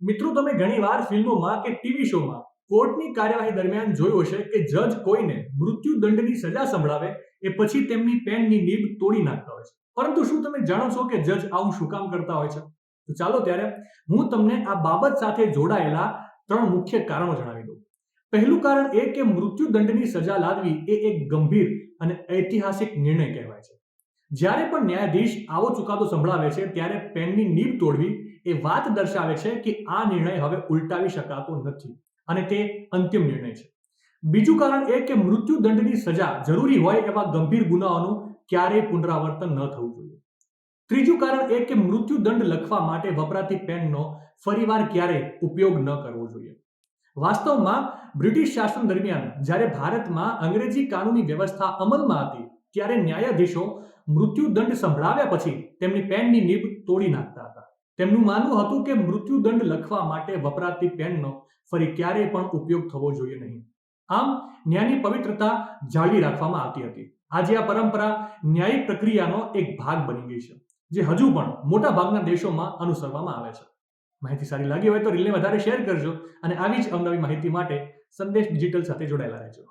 મિત્રો, તમે ઘણીવાર ફિલ્મોમાં કે ટીવી શોમાં કોર્ટની કાર્યવાહી દરમિયાન જોયું હશે કે જજ કોઈને મૃત્યુદંડની સજા સંભળાવે એ પછી તેમની પેનની નીબ તોડી નાખતા હોય છે. પરંતુ શું તમે જાણો છો કે જજ આવું શું કામ કરતા હોય છે? તો ચાલો ત્યારે હું તમને આ બાબત સાથે જોડાયેલા 3 મુખ્ય કારણો જણાવી દઉં. પહેલું કારણ એ કે મૃત્યુદંડની સજા લાદવી એ એક ગંભીર અને ઐતિહાસિક નિર્ણય કહેવાય છે. જ્યારે પણ ન્યાયાધીશ આવો ચુકાદો સંભળાવે છે ત્યારે પેનની નીબ તોડવી એ વાત દર્શાવે છે કે આ નિર્ણય હવે ઉલટાવી શકાતો નથી અને તે અંતિમ નિર્ણય છે. બીજું કારણ એ કે મૃત્યુદંડની સજા જરૂરી હોય એવા ગંભીર ગુનાઓનું ક્યારેય પુનરાવર્તન ન થવું જોઈએ. ત્રીજું કારણ એ કે મૃત્યુદંડ લખવા માટે વપરાતી પેનનો ફરીવાર ક્યારેય ઉપયોગ ન કરવો જોઈએ. વાસ્તવમાં બ્રિટિશ શાસન દરમિયાન જ્યારે ભારતમાં અંગ્રેજી કાનૂની વ્યવસ્થા અમલમાં હતી ત્યારે ન્યાયાધીશો મૃત્યુદંડ સંભળાવ્યા પછી તેમની પેનની નીબ તોડી નાખતા હતા. તેમનું માનવું હતું કે મૃત્યુદંડ લખવા માટે વપરાતી પેનનો ફરી ક્યારેય પણ ઉપયોગ થવો જોઈએ નહીં. આમ ન્યાયની પવિત્રતા જાળવી રાખવામાં આવતી હતી. આજે આ પરંપરા ન્યાયિક પ્રક્રિયાનો એક ભાગ બની ગઈ છે, જે હજુ પણ મોટા ભાગના દેશોમાં અનુસરવામાં આવે છે. માહિતી સારી લાગી હોય તો રીલને વધારે શેર કરજો અને આવી જ અવનવી માહિતી માટે સંદેશ ડિજિટલ સાથે જોડાયેલા રહેજો.